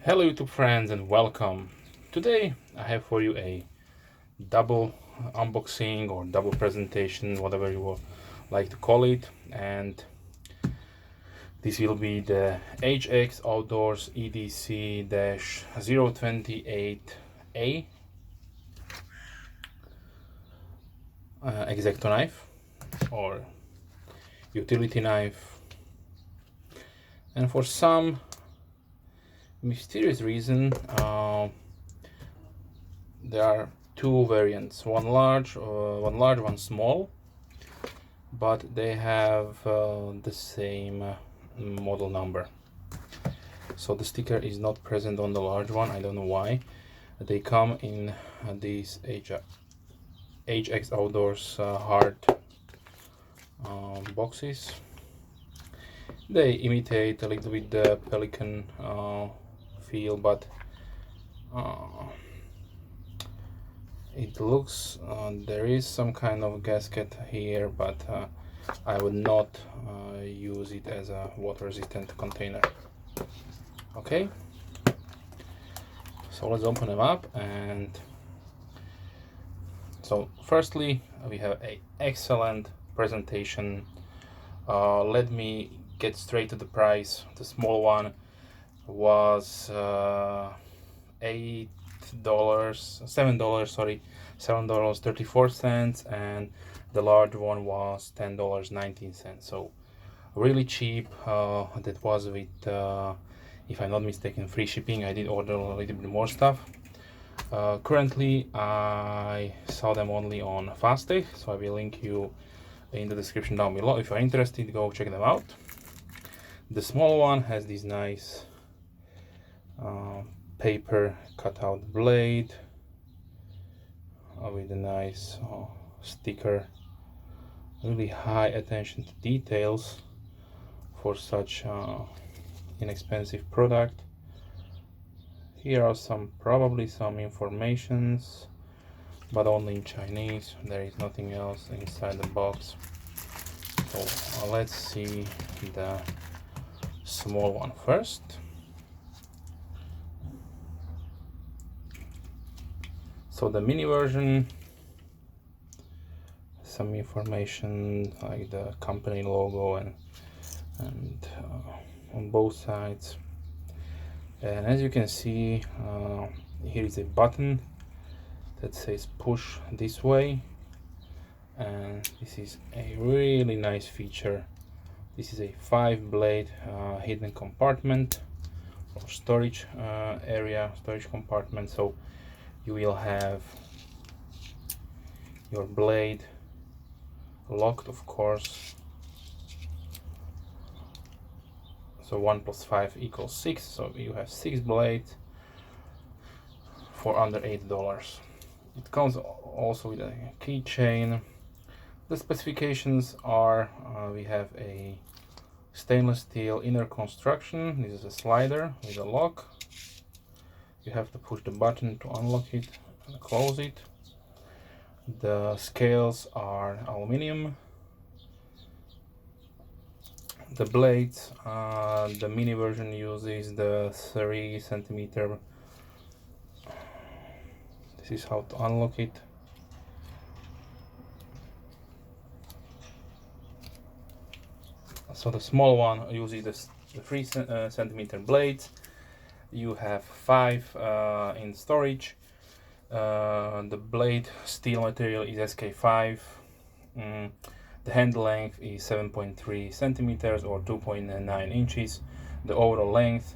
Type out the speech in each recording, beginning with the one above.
Hello YouTube friends and welcome. Today I have for you a double unboxing or double presentation, whatever you would like to call it, and this will be the HX Outdoors EDC-028A X-Acto knife or utility knife, and for some mysterious reason there are two variants, one large, one small, but they have the same model number. So the sticker is not present on the large one. I don't know why. They come in these HX Outdoors hard boxes. They imitate a little bit the Pelican feel, but it looks there is some kind of gasket here, but I would not use it as a water resistant container. Okay, so let's open them up. And so firstly we have an excellent presentation. Let me get straight to the price. The small one was $7.34, and the large one was $10.19. So really cheap. That was with if I'm not mistaken, free shipping. I did order a little bit more stuff. Currently I saw them only on Fastech, so I will link you in the description down below. If you're interested, go check them out. The small one has this nice paper cutout blade with a nice sticker. Really high attention to details for such inexpensive product. Here are probably some informations, but only in Chinese. There is nothing else inside the box. So let's see the small one first. So the mini version, some information like the company logo and on both sides. And as you can see, here is a button that says push this way, and this is a really nice feature. This is a 5-blade hidden compartment or storage area, storage compartment. So you will have your blade locked, of course. So 1 + 5 = 6. So you have 6 blades for under $8. It comes also with a keychain. The specifications are we have a stainless steel inner construction. This is a slider with a lock. You have to push the button to unlock it and close it. The scales are aluminum. The blades, the mini version uses the 3 cm. This is how to unlock it. So the small one uses the 3 cm blades. You have 5 in storage. The blade steel material is SK5. The handle length is 7.3 centimeters or 2.9 inches. The overall length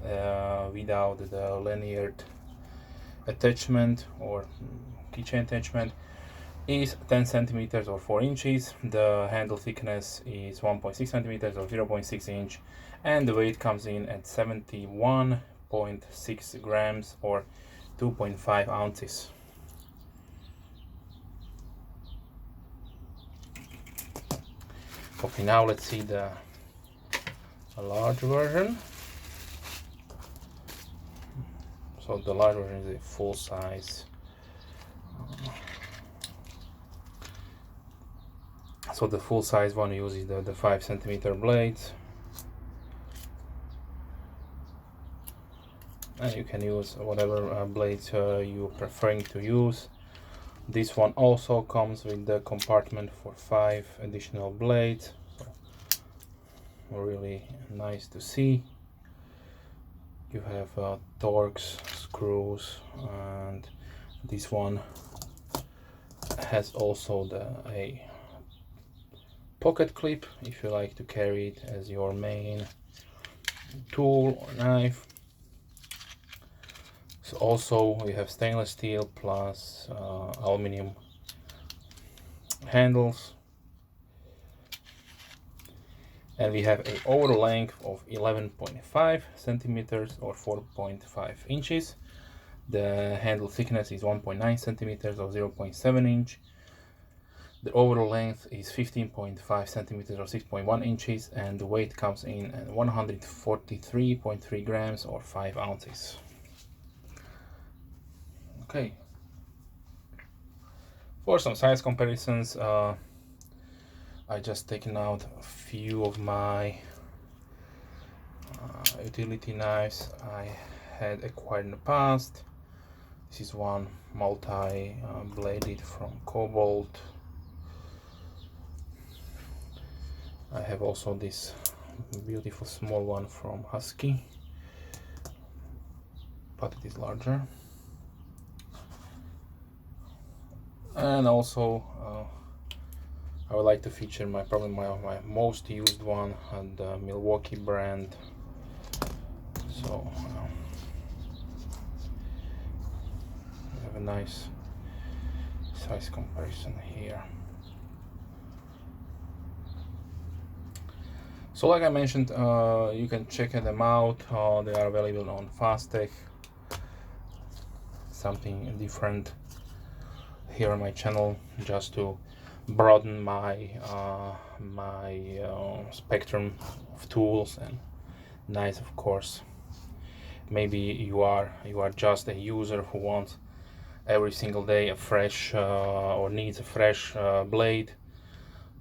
without the lanyard attachment or keychain attachment is 10 centimeters or 4 inches. The handle thickness is 1.6 centimeters or 0.6 inch, and the weight comes in at 71.6 grams or 2.5 ounces. Okay, now let's see the large version. So the large version is a full size. So the full size one uses the 5 cm blades. and you can use whatever blades you preferring to use. This one also comes with the compartment for 5 additional blades, so really nice to see. You have torques, screws, and this one has also a pocket clip if you like to carry it as your main tool or knife. So also we have stainless steel plus aluminum handles, and we have an overall length of 11.5 centimeters or 4.5 inches. The handle thickness is 1.9 centimeters or 0.7 inch. The overall length is 15.5 centimeters or 6.1 inches, and the weight comes in at 143.3 grams or 5 ounces. Okay. For some size comparisons, I just taken out a few of my utility knives I had acquired in the past. This is one multi-bladed from Cobalt. I have also this beautiful small one from Husky, but it is larger. And also I would like to feature probably my most used one, the Milwaukee brand. So we have a nice size comparison here. So like I mentioned, you can check them out. They are available on Fastech. Something different here on my channel, just to broaden my spectrum of tools and knives, of course. Maybe you are just a user who wants every single day a fresh or needs a fresh blade.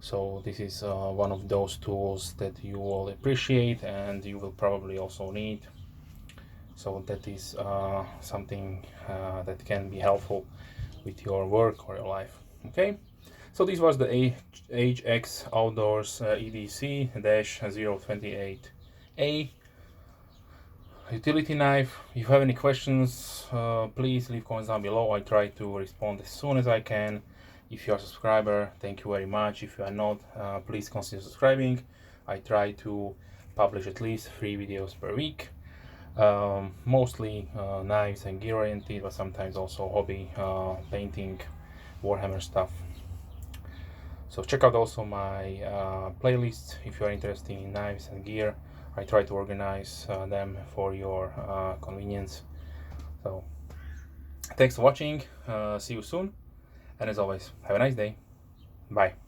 So this is one of those tools that you will appreciate and you will probably also need. So that is something that can be helpful with your work or your life. Okay, so this was the HX Outdoors EDC-028A utility knife. If you have any questions, please leave comments down below. I try to respond as soon as I can. If you are a subscriber, thank you very much. If you are not, please consider subscribing. I try to publish at least 3 videos per week. Mostly knives and gear oriented, but sometimes also hobby, painting, Warhammer stuff. So check out also my playlists if you are interested in knives and gear. I try to organize them for your convenience. So thanks for watching, see you soon, and as always, have a nice day. Bye.